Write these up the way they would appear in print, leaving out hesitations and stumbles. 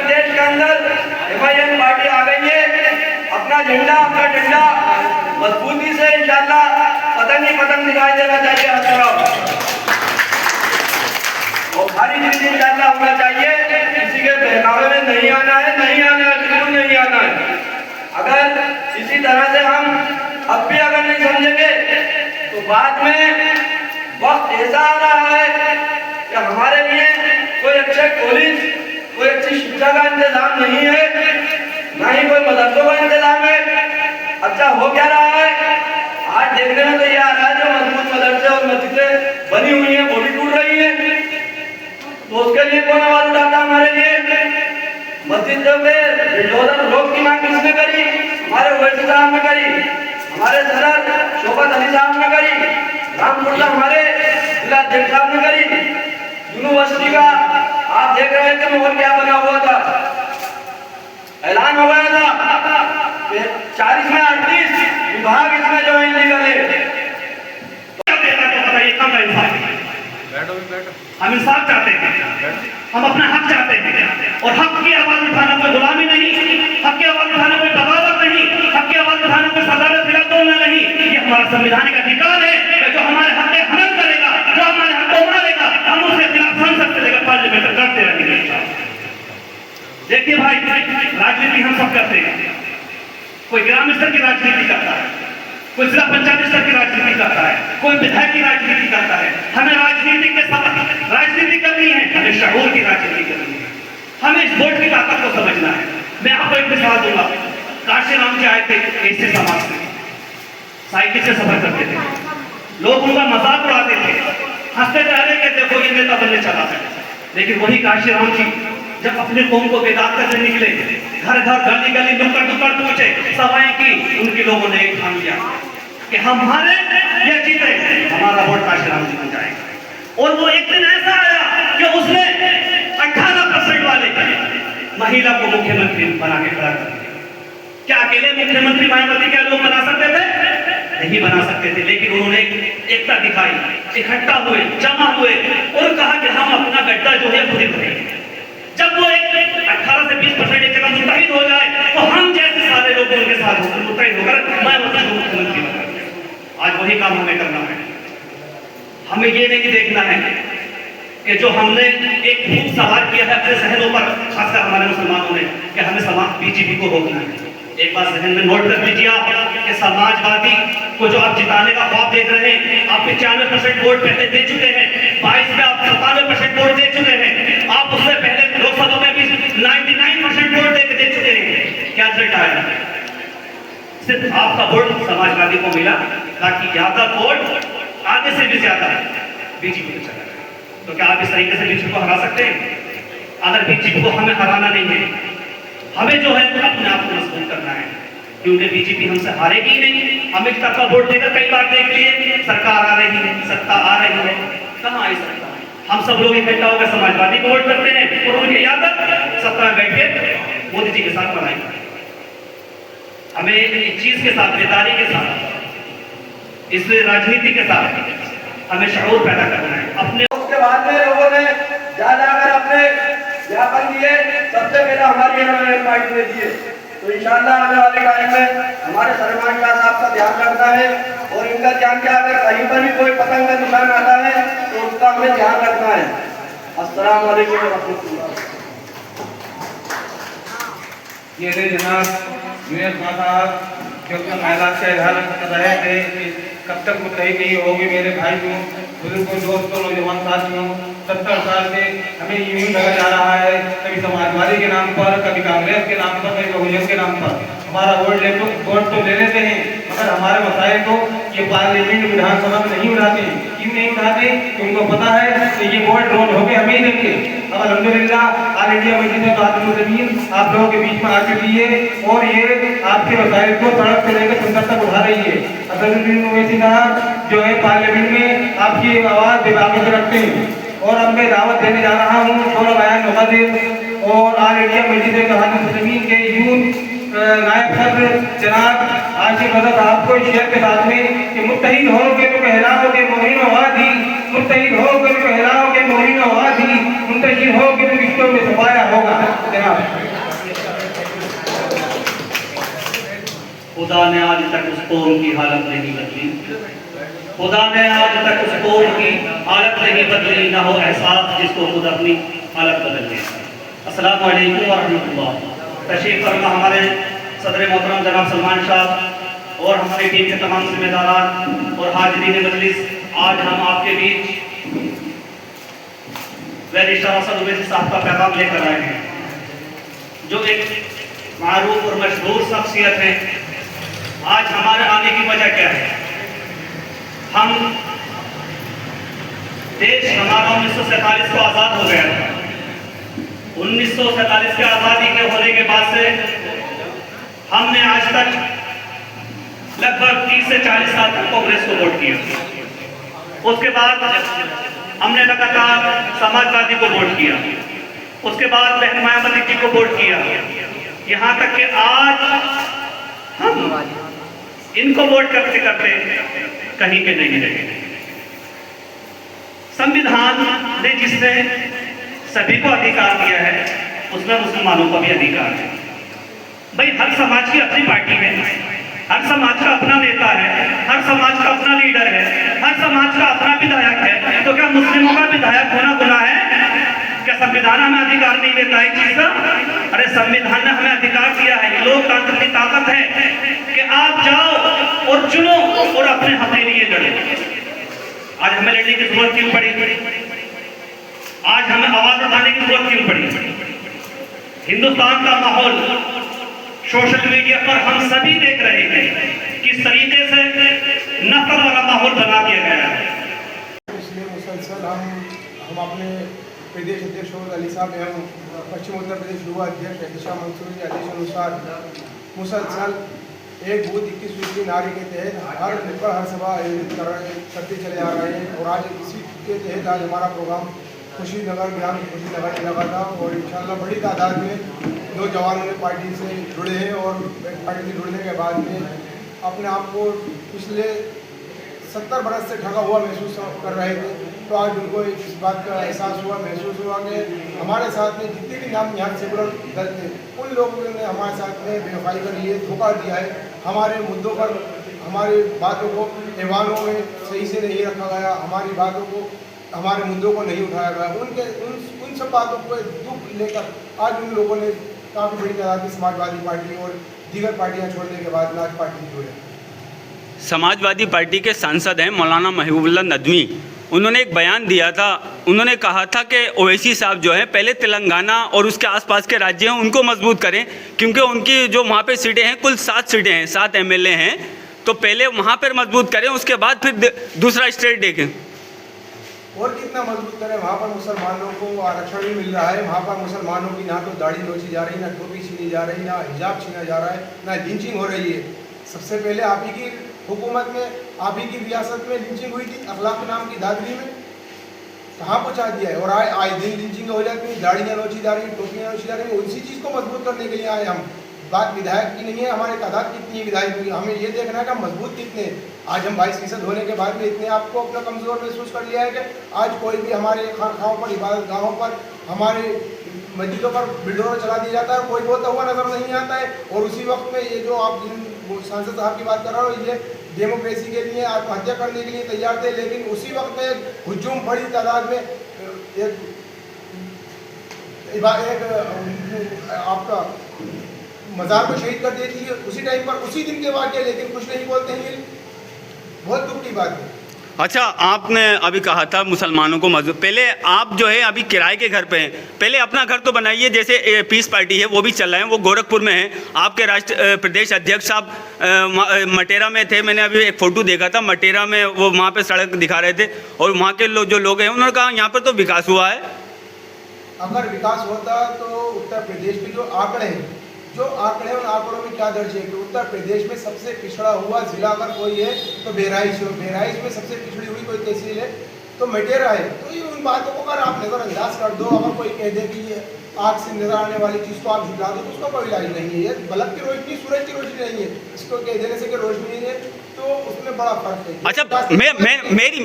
प्रदेश के अंदर MIM party आ गई है। अपना झंडा अपना डंडा मजबूती से इंशाल्लाह पतंग ही पतंग दिखाई देना चाहिए हर तरफ, और सारी चीज इंशाल्लाह होना चाहिए। किसी के बहकावे में नहीं आना है, नहीं आना है, बिल्कुल नहीं आना है। अगर इसी तरह से हम अब भी अगर नहीं समझेंगे तो बाद में वक्त ऐसा आ रहा है कि हमारे लिए कोई अच्छे कॉलेज, कोई अच्छी शिक्षा का इंतजाम नहीं है, ना ही कोई मदरसों का इंतजाम है। अच्छा हो क्या रहा है, आज देखने में तो ये आ रहा है जो मजबूत मदरसे और मस्जिदें बनी हुई हैं वो भी टूट रही है। तो उसके लिए कौन आवाज उठाता हमारे लिए? मस्जिदों पे बुलडोजर रोक की मांग किसने करी? हमारे ओवैसी साहब ने करी, हमारे सदर शौकत अली साहब ने करी, रामपुर हमारे जिला अध्यक्ष साहब ने करी। यूनिवर्सिटी का आप देख रहे हैं कि माहौल क्या बना हुआ था, ऐलान हो गया था 40 में 38 विभाग इसमें जो इलीगल है। हम इंसाफ चाहते हैं, हम अपना हक चाहते हैं, और हक की आवाज उठाना कोई गुलामी नहीं, हक की आवाज उठाना कोई बगावत नहीं, हक की आवाज उठाना कोई सजावट खिलाफ बोलना नहीं। ये हमारा संवैधानिक अधिकार है कि जो हमारे हक के हनन करेगा, जो हमारे हक को मारेगा, हम उसके खिलाफ संसद से लेकर पार्लियामेंट तक लड़ते रहेंगे। देखिए भाई, राजनीति हम सब करते हैं। कोई ग्राम स्तर की राजनीति करता है, कोई जिला पंचायत स्तर की राजनीति करता है, कोई विधायक की राजनीति करता है। हमें राजनीति के साथ राजनीति करनी है, हमें शऊर की राजनीति करनी है, हमें इस वोट की ताकत को समझना है। मैं आपको एक मिसाल दूंगा। काशी राम जी आए थे एसी समाज से, साइकिल से सफर करते थे, लोग उनका मजाक उड़ाते थे, हंसते रहे कि देखो ये नेता बनने चला है। लेकिन वही काशी राम जी जब अपने कौम को बेदाग करने निकले, घर घर गली गली नुक्कड़ नुक्कड़ पहुंचे, सभाएं की, उनके लोगों ने एक ठान लिया कि हम हारे या जीते, हमारा वोट काशीराम जी बन जाएगा। और वो एक दिन ऐसा आया कि उसने 18% वाले महिला को मुख्यमंत्री बना के खड़ा कर दिया। क्या अकेले मुख्यमंत्री मायावती क्या लोग बना सकते थे? नहीं बना सकते थे, लेकिन उन्होंने एकता दिखाई, इकट्ठा हुए, जमा हुए और कहा कि हम अपना गड्ढा जो है खुद ही भरेंगे। जब वो 18 से 20% एक जगह मुतहिद हो जाए तो हम जैसे सारे लोग उनके साथ होकर मुतहिद होकर मायावती को मुख्यमंत्री बना। आज वही काम हमें करना है। हमें ये नहीं देखना है कि जो हमने एक खूब सवाल किया है अपने जहनों पर, खासकर हमारे मुसलमानों ने, कि हमें समाज बीजेपी को रोकना है। एक बात जहन में नोट कर लीजिए आप कि समाजवादी को जो आप जिताने का ख्वाब देख रहे हैं, आप 95% वोट पहले दे चुके हैं, 22 में आप 97% वोट दे चुके हैं, आप उससे पहले लोकसभा में भी 99% वोट दे चुके हैं। क्या रिजल्ट आया? सिर्फ आपका वोट समाजवादी को मिला, ताकि ज्यादा वोट आगे से भी ज्यादा बीजेपी को चला जाए। तो क्या आप इस तरीके से बीजेपी को हरा सकते हैं? अगर बीजेपी को हमें हराना नहीं है, हमें जो है अपने आप को मजबूत करना है, क्योंकि बीजेपी हमसे हारेगी ही नहीं। हम एक तरफा वोट देकर कई बार देख लिए, सरकार आ रही है, सत्ता आ रही है, कहाँ आई सत्ता? हम सब लोग इकट्ठा होकर समाजवादी को वोट करते हैं और उनकी आदत सत्ता में बैठ के मोदी जी के साथ लड़ाई करते हैं। हमें इस चीज के साथ, बेदारी के साथ, इस राजनीति के साथ हमें शऊर पैदा करना है। अपने उसके बाद में लोगों ने जाकर अपने ज्ञापन दिए, सबसे पहले हमारी MIM पार्टी ने दिए। तो इंशाल्लाह आने वाले टाइम में हमारे सलमान शाह साहब का ध्यान रखना है, और इनका ध्यान क्या, अगर कहीं पर भी कोई पतंग का निशान आता है तो उसका हमें ध्यान रखना है। अस्सलाम वालेकुम व रहमतुल्लाह। ये थे जनाब यूएस साहब जो अपना महिला का इजहार कर रहे थे कि कब तक मुतहिद नहीं होगी मेरे भाइयों, बुजुर्गों, दोस्तों, नौजवान साथियों। 70 साल से हमें यूं लगा जा रहा है, कभी समाजवादी के नाम पर, कभी कांग्रेस के नाम पर, कभी बहुजन के नाम पर हमारा वोट तो ले लेते हैं, मगर हमारे मसाइल को ये पार्लियामेंट विधानसभा में नहीं उठाते। क्यों नहीं उठाते? कि उनको पता है कि ये वोट रोज होके हमें ही देंगे। अब अल्हम्दुलिल्लाह ऑल इंडिया मजलिस आप लोगों के बीच में आ चुकी है और ये आपके मसाइल को सड़क से लेकर संसद तक उठा रही है। असदुद्दीन ओवैसी साहब जो है पार्लियामेंट में आपकी आवाज़ दिमाग में रखते हैं, और अब मैं दावत देने जा रहा हूँ शोरा बयान मुक़द्दिस और ऑल इंडिया मजलिस के यूथ नायब सदर जनाब आशिक रज़ा साहब को शेयर के साथ में कि मुत्तहिद होके तो कहलाओगे मोमिनो वादी, मुत्तहिद होके तो कहलाओगे मोमिनो वादी, मुंतशिर होके तो रिश्तों में सफाया होगा। जनाब। खुदा ने आज तक उस कौम की हालत नहीं बदली, खुदा ने आज तक उस कौम की हालत नहीं बदली, ना हो एहसास जिसको खुद अपनी हालत बदल ले। अस्सलामु अलैकुम व रहमतुल्लाह। तशरीफ फरमा हमारे सदर मोहतरम जनाब सलमान शाह और हमारी टीम के तमाम जिम्मेदारान और हाजिरीन मजलिस, आज हम आपके बीच बैरिस्टर असद ओवैसी साहब का पैगाम लेकर आए हैं, जो एक मारूफ और मशहूर शख्सियत है। आज हमारे आने की वजह क्या है? हम देश हमारा 1947 को आज़ाद हो गया था। 1947 के आज़ादी के होने के बाद से हमने आज तक लगभग 30 से 40 साल तक कांग्रेस को वोट किया। उसके बाद हमने लगातार समाजवादी को वोट किया, उसके बाद बहन मायावती जी को वोट किया, यहाँ तक कि आज हम इनको वोट करते करते कहीं के नहीं रहे। संविधान ने जिसने सभी को अधिकार दिया है, उसमें मुसलमानों को भी अधिकार है। भाई हर समाज की अपनी पार्टी है, हर समाज का अपना नेता है, हर समाज का अपना लीडर है, हर समाज का अपना विधायक है। तो क्या मुस्लिमों का विधायक होना गुनाह है? क्या संविधान हमें अधिकार नहीं देता है चीज का? अरे संविधान ने हमें अधिकार दिया है। लोकतंत्र की ताकत है कि आप जाओ और चुनो और अपने हक के लिए लड़े। आज हमें लड़ने की जरूरत क्यों पड़ी? आज हमें आवाज उठाने की जरूरत क्यों पड़ी? हिंदुस्तान का माहौल सोशल मीडिया पर हम सभी देख रहे हैं किस तरीके से नफरत वाला माहौल बना दिया गया है। इसलिए मुसलसल हम अपने प्रदेश अध्यक्ष अली साहब एवं पश्चिम उत्तर प्रदेश युवा अध्यक्ष एहतिशाम मंसूर के आदेश अनुसार मुसलसल एक बूथ 21 फीसदी की नारे के तहत हर नुक्कड़ हर सभा आयोजित करते चले आ रहे हैं। और आज इसी के तहत आज हमारा प्रोग्राम खुशीनगर ग्राम खुशीनगर में लगा था और इंशाल्लाह बड़ी तादाद में नौजवानों ने पार्टी से जुड़े हैं और पार्टी से जुड़ने के बाद में अपने आप को पिछले 70 बरस से ठगा हुआ महसूस कर रहे थे। तो आज उनको इस बात का एहसास हुआ, महसूस हुआ कि हमारे साथ में जितने भी नाम यहाँ सेकुलर दल थे, उन लोगों ने हमारे साथ में बेवफाई कर ली है, धोखा दिया है। हमारे मुद्दों पर हमारी बातों को ऐवानों में सही से नहीं रखा गया, हमारी बातों को हमारे मुद्दों को नहीं उठाया गया। उन सब बातों को दुख लेकर आज उन लोगों ने काफ़ी बड़ी तादाद में समाजवादी पार्टी और दीगर पार्टियाँ छोड़ने के बाद में आज पार्टी जोड़े। समाजवादी पार्टी के सांसद हैं मौलाना महबूबुल्लाह नदवी, उन्होंने एक बयान दिया था। उन्होंने कहा था कि ओवैसी साहब जो है पहले तेलंगाना और उसके आसपास के राज्य हैं उनको मजबूत करें, क्योंकि उनकी जो वहाँ पे सीटें हैं कुल 7 सीटें हैं, 7 MLA हैं, तो पहले वहाँ पर मजबूत करें, उसके बाद फिर दूसरा स्टेट देखें। और कितना मजबूत करें? वहाँ पर मुसलमानों को आरक्षण नहीं मिल रहा है। वहाँ पर मुसलमानों की ना तो दाढ़ी नोची जा रही, ना टोपी छीनी जा रही, ना हिजाब छीना जा रहा है, ना लिंचिंग हो रही है। सबसे पहले आप ही की हुकूमत में, आप ही की रियासत में लिंचिंग हुई थी अखलाक नाम की दादरी में, कहाँ पहुँचा दिया है? और आए दिन लिंचिंग हो जाती है, दाढ़ियाँ नोची जा रही, टोपियाँ नोची जा रही। उसी चीज़ को मजबूत करने के लिए आए हम। बात विधायक की नहीं है, हमारे तादाद कितनी है विधायक की, हमें ये देखना है कि हम मजबूत कितने। आज हम 22% होने के बाद में इतने आपको अपना कमज़ोर महसूस कर लिया है कि आज कोई भी हमारे खानखाओं पर, इबादत गाहों पर, हमारे मस्जिदों पर बिल्डोर चला दिया जाता है, कोई बोलता हुआ नजर नहीं आता है। और उसी वक्त में ये जो आप सांसद साहब की बात कर रहे हो, ये डेमोक्रेसी के लिए आत्महत्या करने के लिए तैयार थे, लेकिन उसी वक्त में हुजूम बड़ी तादाद में एक आपका मज़ार को शहीद कर देती है उसी टाइम पर, उसी दिन के वाक़े, लेकिन कुछ नहीं बोलते हैं। बहुत दुख की बात है। अच्छा, आपने अभी कहा था मुसलमानों को मजबूत, पहले आप जो है अभी किराए के घर पे हैं, पहले अपना घर तो बनाइए। जैसे पीस पार्टी है वो भी चल रहा है, वो गोरखपुर में है, आपके प्रदेश अध्यक्ष साहब मटेरा में थे, मैंने अभी एक फ़ोटो देखा था, मटेरा में वो वहाँ पे सड़क दिखा रहे थे और वहाँ के जो लोग हैं उन्होंने कहा यहाँ पर तो विकास हुआ है। अगर विकास होता तो उत्तर प्रदेश के जो आंकड़े हैं, जो आंकड़े उन आंकड़ों में क्या दर्ज है कि उत्तर प्रदेश में सबसे पिछड़ा हुआ जिला अगर कोई है तो बहराइच है, और बहराइच में सबसे पिछड़ी हुई कोई तहसील है तो मटेरा है। तो ये उन बातों को अगर आप नज़रअंदाज कर दो, अगर कोई कह दे कि ये आग से नजर आने वाली चीज़ को आप झुठला दो तो उसका कोई इलाज नहीं है। ये बल्ब की रोशनी सूरज की रोशनी नहीं है, इसको कह देने से कि रोशनी है तो उसमें बड़ा फर्क है। अच्छा,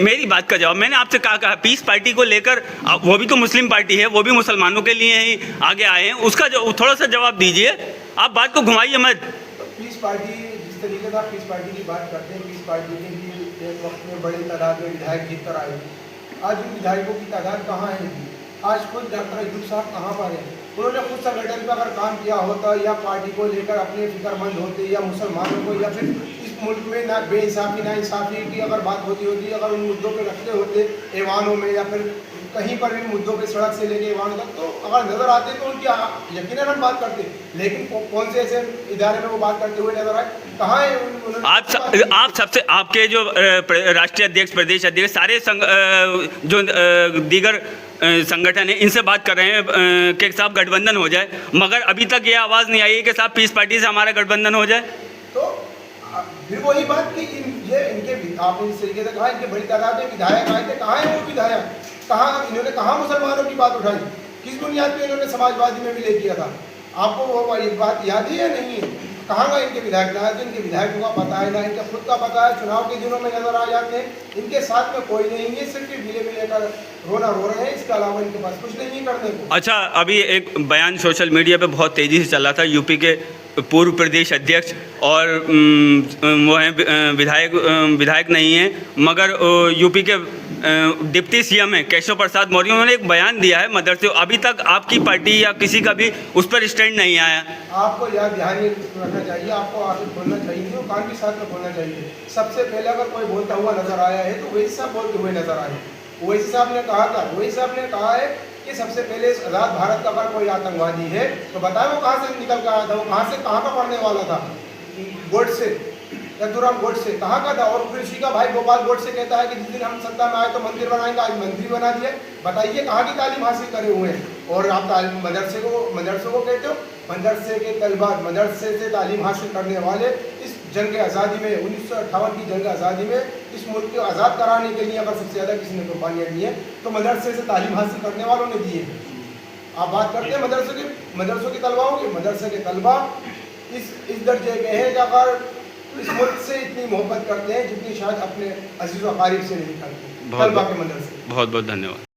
मेरी बात का जवाब मैंने आपसे कहा पीस पार्टी को लेकर, वो भी तो मुस्लिम पार्टी है, वो भी मुसलमानों के लिए ही आगे आए हैं, उसका जो थोड़ा सा जवाब दीजिए, आप बात को घुमाइए मत। तो पीस पार्टी जिस तरीके से आप पीस पार्टी की बात करते हैं, पीस पार्टी के भी एक वक्त में बड़ी तादाद में विधायक जीत कर आए थे। आज उन विधायकों की तादाद कहाँ है? आज खुद डॉक्टर अयूब साहब कहाँ पर हैं? उन्होंने खुद संगठन पर अगर काम किया होता या पार्टी को लेकर अपने फिक्रमंद होते या मुसलमानों को या फिर इस मुल्क में ना बेइंसाफ़ी ना इंसाफ़ी की अगर बात होती अगर उन मुद्दों पे रखते होते ऐवानों में या फिर कहीं पर भी मुद्दों पे सड़क से लेके ऐवानों तक, तो अगर नज़र आते तो उनकी यकीनन हम बात करते, लेकिन कौन से ऐसे इदारे में वो बात करते हुए नजर आए? कहाँ है? आप सबसे आपके जो राष्ट्रीय अध्यक्ष, प्रदेश अध्यक्ष, सारे जो दीगर संगठन है, इनसे बात कर रहे हैं कि साहब गठबंधन हो जाए, मगर अभी तक ये आवाज़ नहीं आई है कि साहब पीस पार्टी से हमारा गठबंधन हो जाए। तो फिर वही बात कि इनके आपने इस तरीके से कहा इनके बड़ी तादाद में विधायक आए थे, कहाँ है वो विधायक? कहाँ इन्होंने कहाँ मुसलमानों की बात उठाई? किस बुनियाद पे इन्होंने समाजवादी में विलय किया था? आपको वो बात याद है या नहीं है? कहाँ गए इनके विधायक? ना तो इनके विधायकों का पता है, ना इनका खुद का पता है, चुनाव के दिनों में नजर आ जाते हैं, इनके साथ में कोई नहीं है, सिर्फ विले कर रोना रो रहे हैं, इसके अलावा इनके पास कुछ नहीं है करने को। अच्छा, अभी एक बयान सोशल मीडिया पे बहुत तेज़ी से चला था, यूपी के पूर्व प्रदेश अध्यक्ष और वो हैं विधायक नहीं हैं मगर यूपी के डिप्टी सीएम है केशव प्रसाद मौर्य, उन्होंने एक बयान दिया है मदरसे, अभी तक आपकी पार्टी या किसी का भी उस पर स्टैंड नहीं आया। आपको यह ध्यान रखना चाहिए, आपको आगे बोलना चाहिए और कान के साथ में बोलना चाहिए। सबसे पहले अगर कोई बोलता हुआ नजर आया है तो वही साहब बोलते हुए नजर आए। वही साहब ने कहा था, वही साहब ने कहा है कि सबसे पहले इस आज़ाद भारत का अगर कोई आतंकवादी है तो बताए वो कहाँ से निकल कर आया था, वो कहाँ का पढ़ने वाला था? गोडसे, यदुराम गोडसे कहाँ का था? और फिर उसी का भाई गोपाल गोडसे कहता है कि जिस दिन हम सत्ता में आए तो मंदिर बनाएंगे, आज मंदिर बना दिया। बताइए कहाँ की तालीम हासिल करे हुए हैं? और आप मदरसे को कहते हो? मदरसे के तलबा, मदरसे से तालीम हासिल करने वाले इस जंग आज़ादी में 1958 की जंग आज़ादी में इस मुल्क को आज़ाद कराने के लिए अगर सबसे ज़्यादा किसी ने कुर्बानियाँ दी है तो मदरसे से तालीम हासिल करने वालों ने दी है। आप बात करते हैं मदरसों के तलबाओं की, मदरसे के तलबा इस दर्जे के हैं कि अगर इस मुल्क से इतनी मोहब्बत करते हैं जितनी शायद अपने अजीज़ व अकारीब से नहीं करते। तलबा के मदरसे। बहुत बहुत धन्यवाद।